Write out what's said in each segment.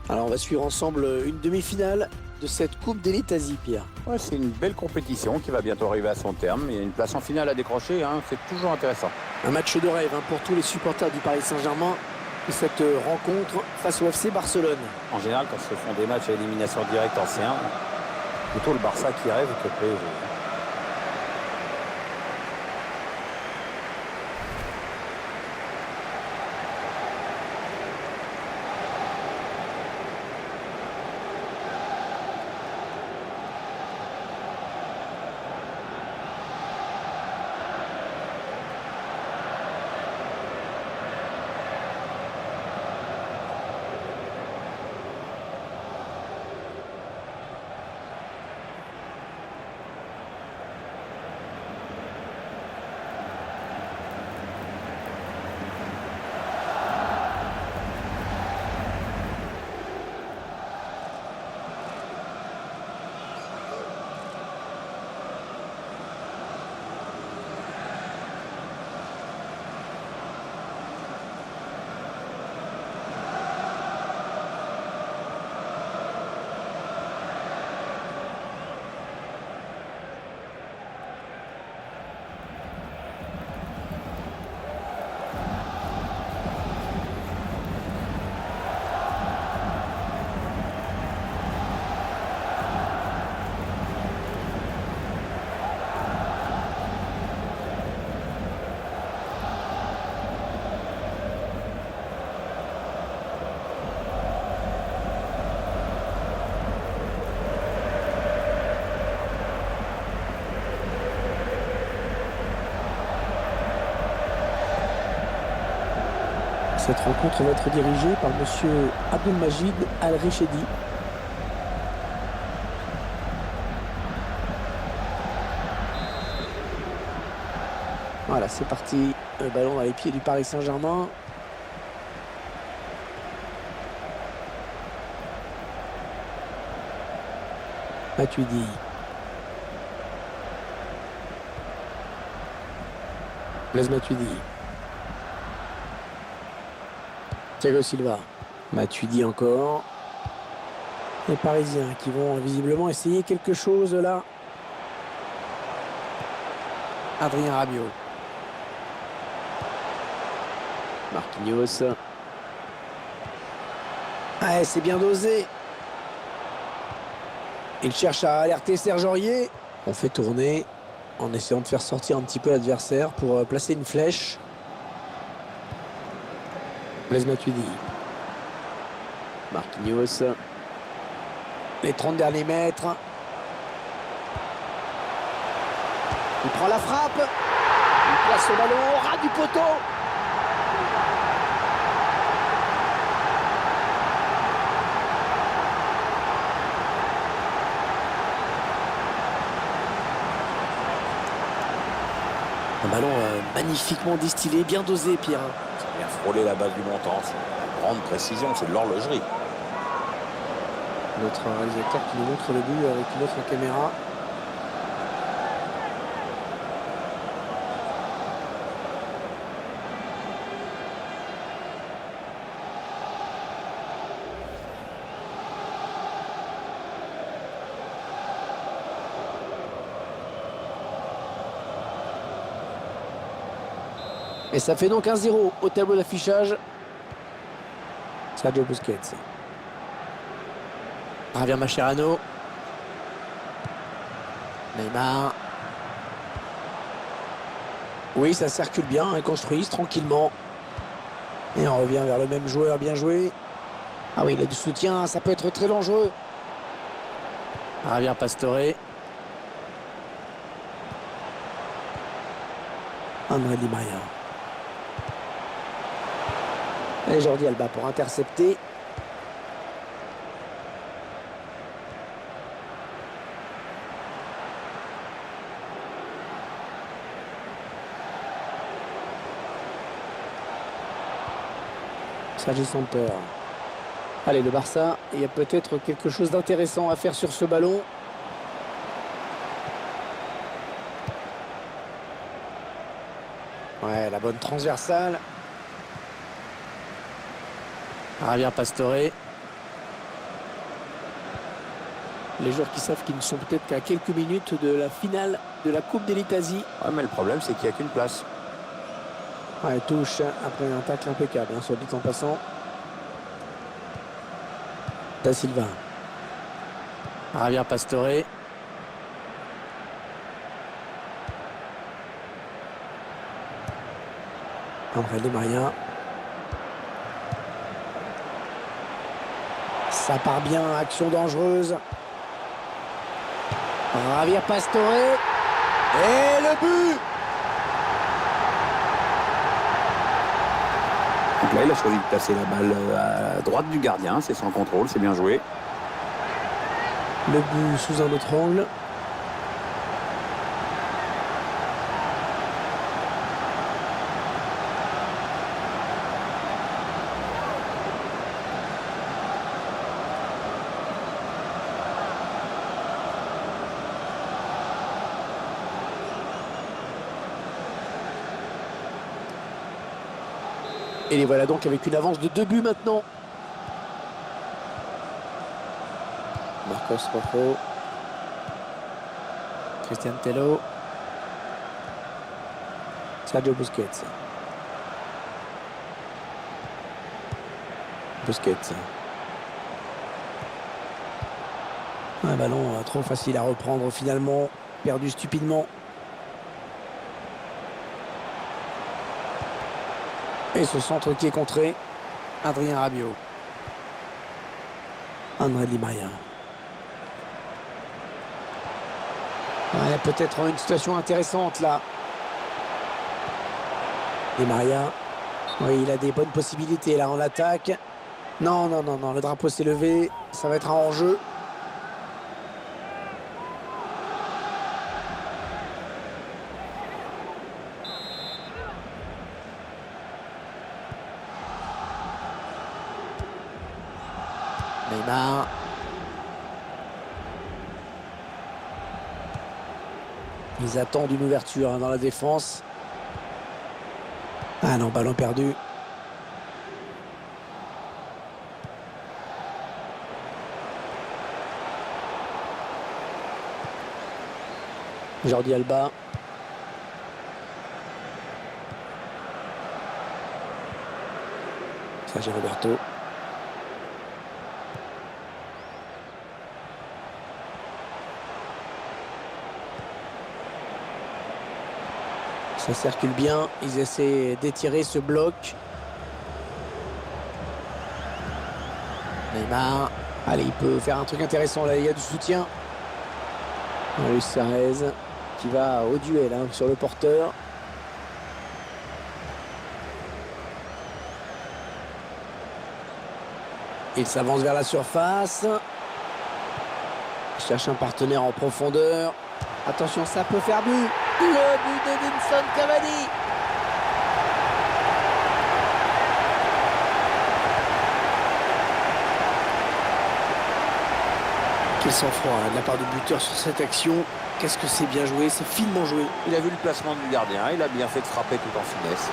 Alors on va suivre ensemble une demi-finale de cette Coupe d'élite Asie, Pierre. Ouais, c'est une belle compétition qui va bientôt arriver à son terme. Il y a une place en finale à décrocher, hein, c'est toujours intéressant. Un match de rêve pour tous les supporters du Paris Saint-Germain et cette rencontre face au FC Barcelone. En général, quand se font des matchs à élimination directe en C1, plutôt le Barça qui rêve que le PSG. Cette rencontre va être dirigée par monsieur Abdelmajid Al-Rechedi. Voilà, c'est parti. Le ballon dans les pieds du Paris Saint-Germain. Matuidi. Blaise Matuidi. Thiago Silva. Matuidi encore. Les Parisiens qui vont visiblement essayer quelque chose là. Adrien Rabiot. Marquinhos. Ah, c'est bien dosé. Il cherche à alerter Serge Aurier. On fait tourner en essayant de faire sortir un petit peu l'adversaire pour placer une flèche. Blaise Matuidi. Marquinhos. Les 30 derniers mètres. Il prend la frappe. Il place le ballon au ras du poteau. Un ballon magnifiquement distillé, bien dosé, Pierre. C'est bien frôler la balle du montant, c'est une grande précision, c'est de l'horlogerie. Notre réalisateur qui nous montre le but avec une autre caméra. Et ça fait donc 1-0 au tableau d'affichage. Sergio Busquets. Javier Mascherano. Neymar. Oui, ça circule bien, ils construisent tranquillement. Et on revient vers le même joueur, bien joué. Ah oui, il a du soutien, ça peut être très dangereux. Javier Pastore. André Di Maria. Et Jordi Alba pour intercepter. Sergi Santer. Allez, le Barça, il y a peut-être quelque chose d'intéressant à faire sur ce ballon. Ouais, la bonne transversale. Javier Pastore. Les joueurs qui savent qu'ils ne sont peut-être qu'à quelques minutes de la finale de la Coupe d'Elite Asie. Ouais, mais le problème, c'est qu'il n'y a qu'une place. Ouais, touche après un tacle impeccable, hein, soit dit en passant. Da Silva. Javier Pastore. André Di Maria. Ça part bien, action dangereuse. Javier Pastore. Et le but! Donc là, il a choisi de placer la balle à droite du gardien. C'est sans contrôle, c'est bien joué. Le but sous un autre angle. Et les voilà donc avec une avance de 2 buts maintenant. Marcos Rojo. Christian Tello. Sergio Busquets. Busquets. Un ballon trop facile à reprendre finalement. Perdu stupidement. Et ce centre qui est contré. Adrien Rabiot. André Di Maria. Ouais, peut-être une situation intéressante là. Di Maria. Oui, il a des bonnes possibilités là en attaque. Non, non, non, non. Le drapeau s'est levé. Ça va être un hors-jeu. Neymar. Ils attendent une ouverture dans la défense. Ah non, ballon perdu. Jordi Alba. Sergio Roberto. Ça circule bien, ils essaient d'étirer ce bloc. Neymar, allez, il peut faire un truc intéressant là, il y a du soutien. Luis Suarez qui va au duel hein, sur le porteur. Il s'avance vers la surface. Il cherche un partenaire en profondeur. Attention, ça peut faire but. Le but de Edinson Cavani. Quel sang-froid de la part du buteur sur cette action. Qu'est-ce que c'est bien joué, c'est finement joué. Il a vu le placement du gardien, il a bien fait de frapper tout en finesse.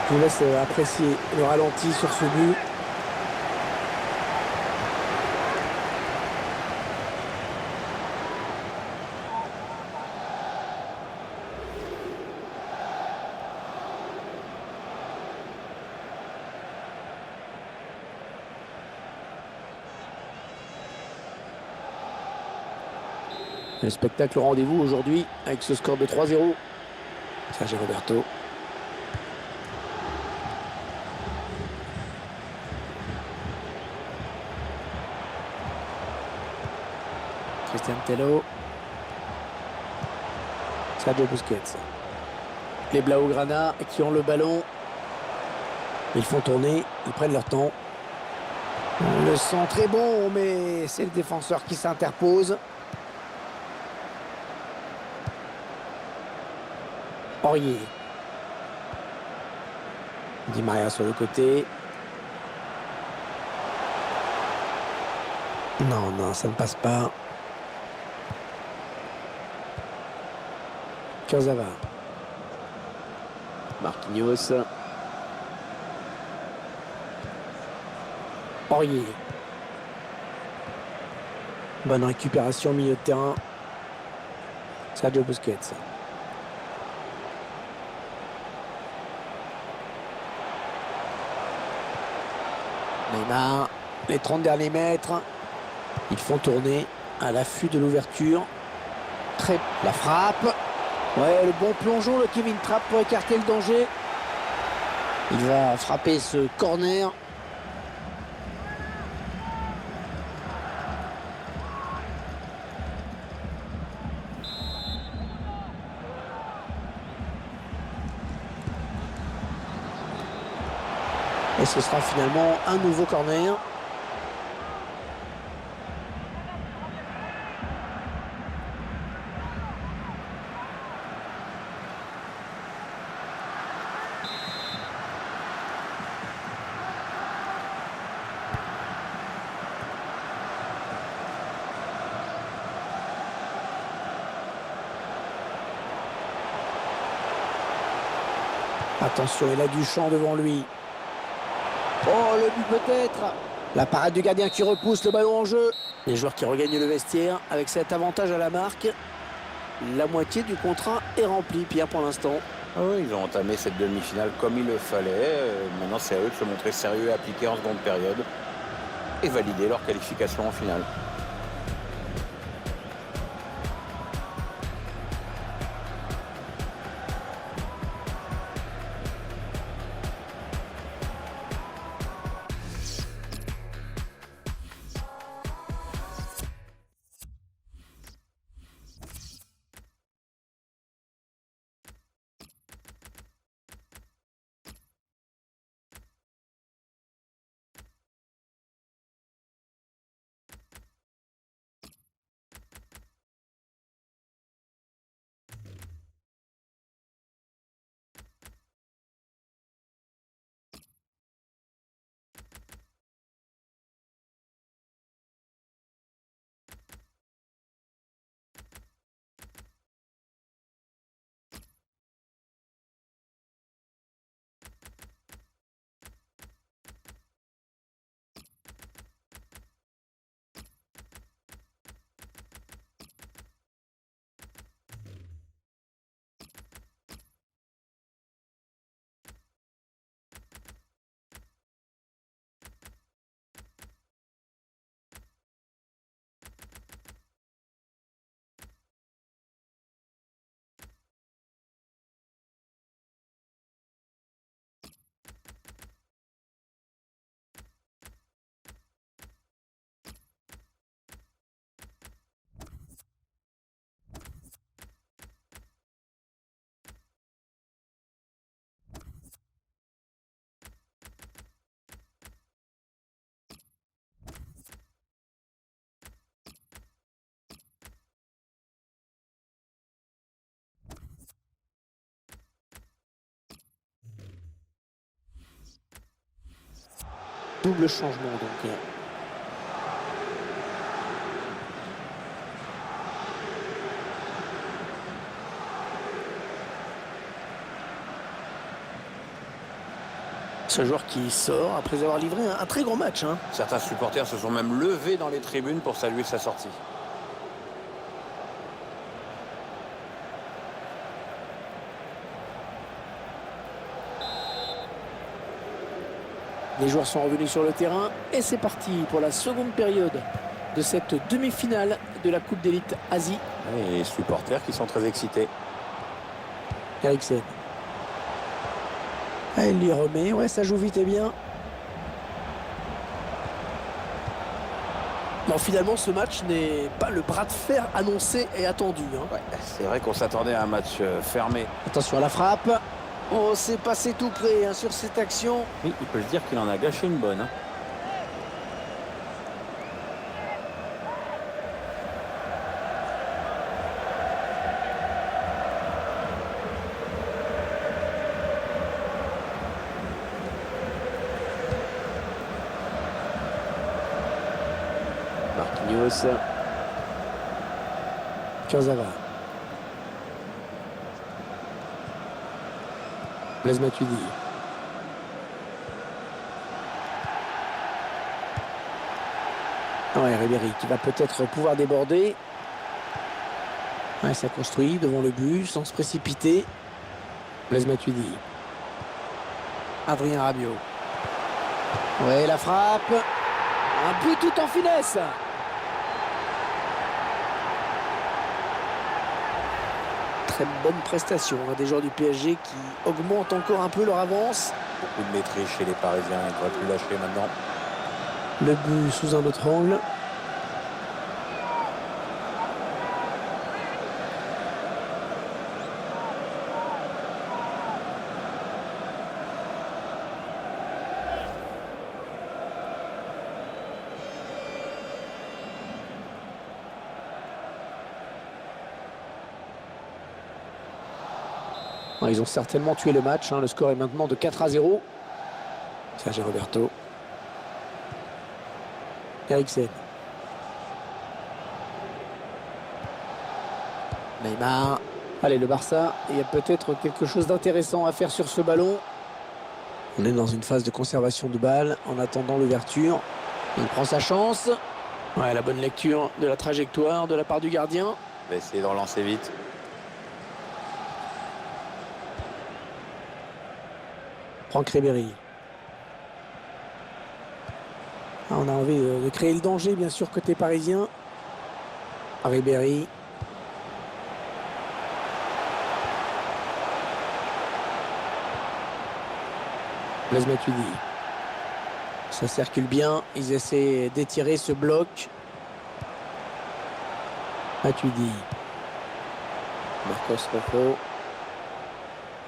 Je vous laisse apprécier le ralenti sur ce but. Le spectacle au rendez-vous aujourd'hui avec ce score de 3-0. Sergio Roberto. Christian Tello. Sergio Busquets. Les Blaugrana qui ont le ballon. Ils font tourner, ils prennent leur temps. Le centre est bon, mais c'est le défenseur qui s'interpose. Aurier. Di Maria sur le côté. Non, non, ça ne passe pas. Kurzawa. Marquinhos. Aurier. Bonne récupération au milieu de terrain. Sergio Busquets. Neymar, les 30 derniers mètres. Ils font tourner à l'affût de l'ouverture. La frappe. Ouais, le bon plongeon, le Kevin Trapp pour écarter le danger. Il va frapper ce corner. Et ce sera finalement un nouveau corner. Attention, il a du champ devant lui. Oh, le but peut-être. La parade du gardien qui repousse le ballon en jeu. Les joueurs qui regagnent le vestiaire avec cet avantage à la marque. La moitié du contrat est rempli, Pierre, pour l'instant. Ah oui, ils ont entamé cette demi-finale comme il le fallait. Maintenant, c'est à eux de se montrer sérieux et appliqués en seconde période et valider leur qualification en finale. Double changement donc. Ce joueur qui sort après avoir livré un très grand match. Certains supporters se sont même levés dans les tribunes pour saluer sa sortie. Les joueurs sont revenus sur le terrain et c'est parti pour la seconde période de cette demi-finale de la Coupe d'élite Asie. Et les supporters qui sont très excités. Eriksen. Ah, il y remet, ouais, ça joue vite et bien. Non, finalement, ce match n'est pas le bras de fer annoncé et attendu. Ouais, c'est vrai qu'on s'attendait à un match fermé. Attention à la frappe. Oh, c'est passé tout près sur cette action. Oui, il peut se dire qu'il en a gâché une bonne. Marquinhos. Kurzawa. Blaise Matuidi. Oh, Ouais, Ribéry qui va peut-être pouvoir déborder. Ouais, ça construit devant le but sans se précipiter. Blaise Matuidi. Adrien Rabiot. Ouais, la frappe. Un but tout en finesse. Très bonne prestation des joueurs du PSG qui augmentent encore un peu leur avance. Beaucoup de maîtrise chez les Parisiens, ils ne devraient plus lâcher maintenant. Le but sous un autre angle. Ils ont certainement tué le match. Le score est maintenant de 4-0. Sergio Roberto. Eriksen. Neymar. Allez, le Barça. Il y a peut-être quelque chose d'intéressant à faire sur ce ballon. On est dans une phase de conservation de balle en attendant l'ouverture. Il prend sa chance. Ouais, la bonne lecture de la trajectoire de la part du gardien. On va essayer de relancer vite. Franck Ribéry. On a envie de créer le danger, bien sûr, côté parisien. Ribéry. Blaise Matuidi. Ça circule bien. Ils essaient d'étirer ce bloc. Matuidi. Marcos Rojo.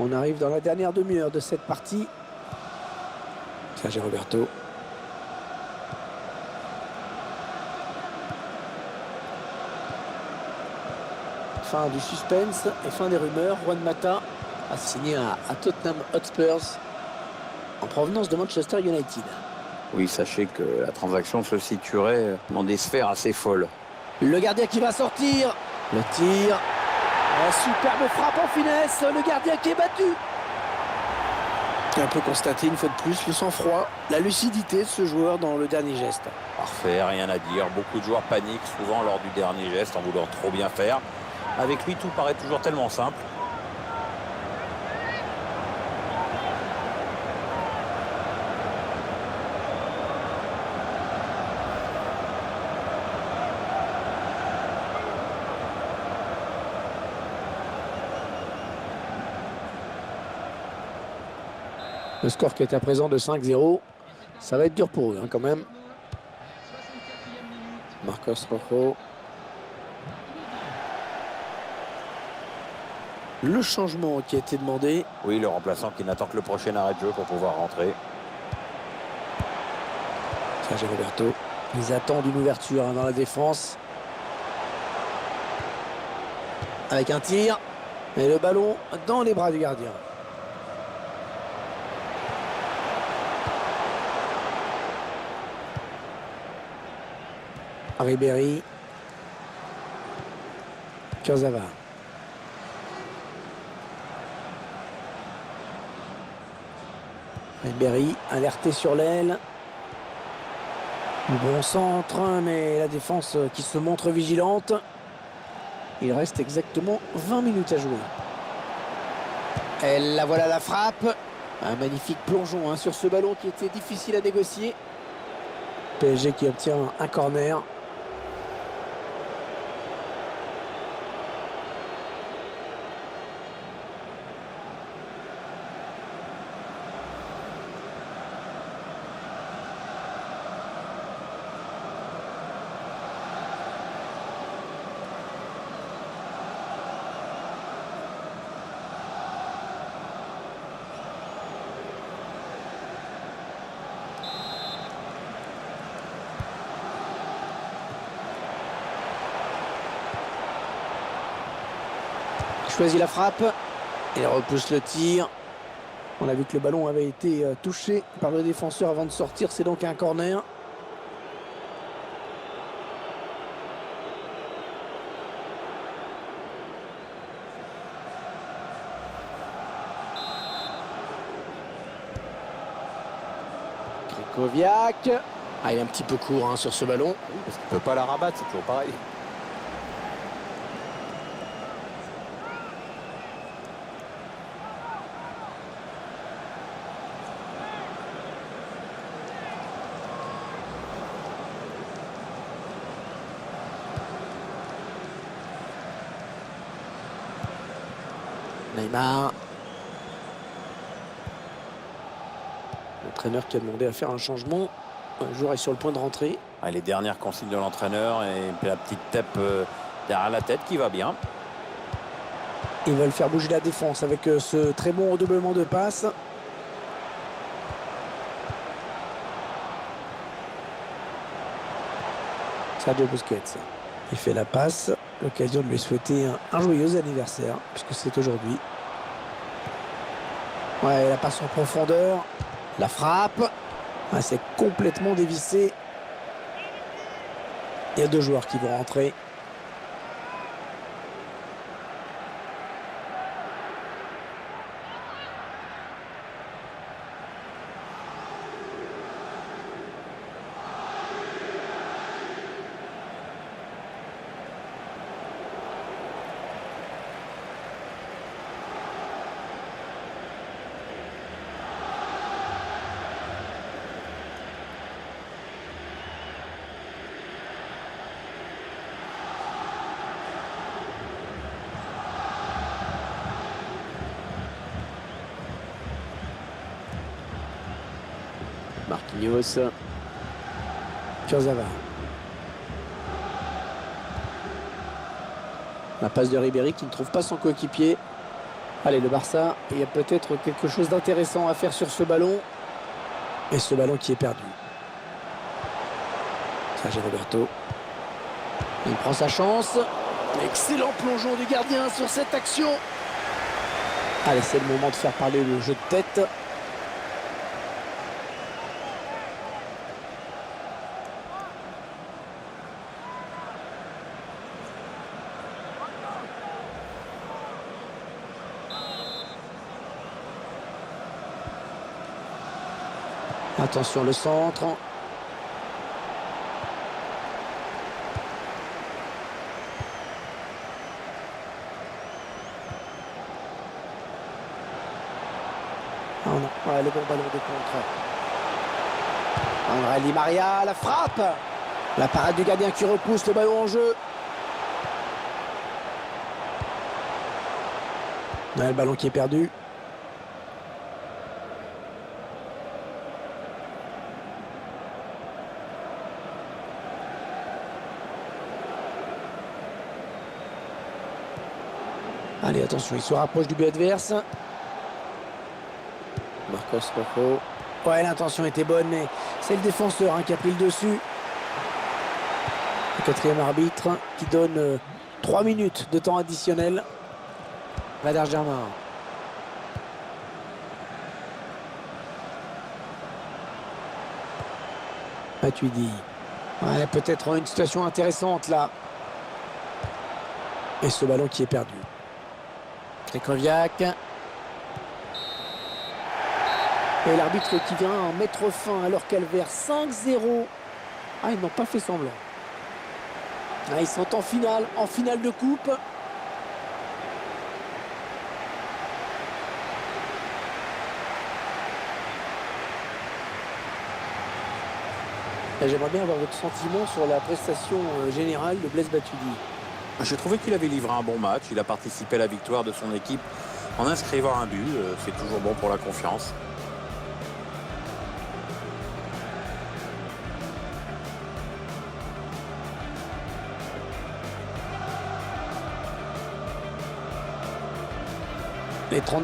On arrive dans la dernière demi-heure de cette partie. Sergio Roberto. Fin du suspense et fin des rumeurs. Juan Mata a signé à Tottenham Hotspur en provenance de Manchester United. Oui, sachez que la transaction se situerait dans des sphères assez folles. Le gardien qui va sortir. Le tir. La superbe frappe en finesse. Le gardien qui est battu. On peut constater une fois de plus le sang-froid, la lucidité de ce joueur dans le dernier geste. Parfait, rien à dire. Beaucoup de joueurs paniquent souvent lors du dernier geste en voulant trop bien faire. Avec lui, tout paraît toujours tellement simple. Le score qui est à présent de 5-0. Ça va être dur pour eux quand même. Marcos Rojo. Le changement qui a été demandé. Oui, le remplaçant qui n'attend que le prochain arrêt de jeu pour pouvoir rentrer. Sergio Roberto. Ils attendent une ouverture dans la défense. Avec un tir. Et le ballon dans les bras du gardien. Ribéry. Kurzawa. Ribéry, alerté sur l'aile. Bon centre, mais la défense qui se montre vigilante. Il reste exactement 20 minutes à jouer. Et la voilà la frappe. Un magnifique plongeon sur ce ballon qui était difficile à négocier. PSG qui obtient un corner. Choisit la frappe. Il repousse le tir. On a vu que le ballon avait été touché par le défenseur avant de sortir. C'est donc un corner. Krychowiak. Ah, il est un petit peu court sur ce ballon. Parce qu'il ne peut pas la rabattre, c'est toujours pareil. Neymar. L'entraîneur qui a demandé à faire un changement. Le joueur est sur le point de rentrer. Ah, les dernières consignes de l'entraîneur et la petite tape derrière la tête qui va bien. Ils veulent faire bouger la défense avec ce très bon redoublement de passes. Sergio Busquets. Il fait la passe. L'occasion de lui souhaiter un joyeux anniversaire, puisque c'est aujourd'hui. Ouais, la passe en profondeur. La frappe. Ah, c'est complètement dévissé. Il y a deux joueurs qui vont rentrer. Marquinhos. Kurzawa. La passe de Ribéry qui ne trouve pas son coéquipier. Allez, le Barça, il y a peut-être quelque chose d'intéressant à faire sur ce ballon. Et ce ballon qui est perdu. Sergio Roberto. Il prend sa chance. Excellent plongeon du gardien sur cette action. Allez, c'est le moment de faire parler le jeu de tête. Attention le centre. Oh non, ouais, le bon ballon de contre. André Di Maria, la frappe. La parade du gardien qui repousse le ballon en jeu. Ouais, le ballon qui est perdu. Allez, attention, il se rapproche du but adverse. Marcos Rojo. Ouais, l'intention était bonne, mais c'est le défenseur qui a pris le dessus. Le quatrième arbitre qui donne 3 minutes de temps additionnel. Valère Germain. Matuidi. Ouais, peut-être une situation intéressante là. Et ce ballon qui est perdu. Krychowiak. Et l'arbitre qui vient en mettre fin alors qu'elle verse 5-0. Ah, ils n'ont pas fait semblant. Ah, ils sont en finale de coupe. J'aimerais bien avoir votre sentiment sur la prestation générale de Blaise Matuidi. J'ai trouvé qu'il avait livré un bon match. Il a participé à la victoire de son équipe en inscrivant un but. C'est toujours bon pour la confiance. Les 30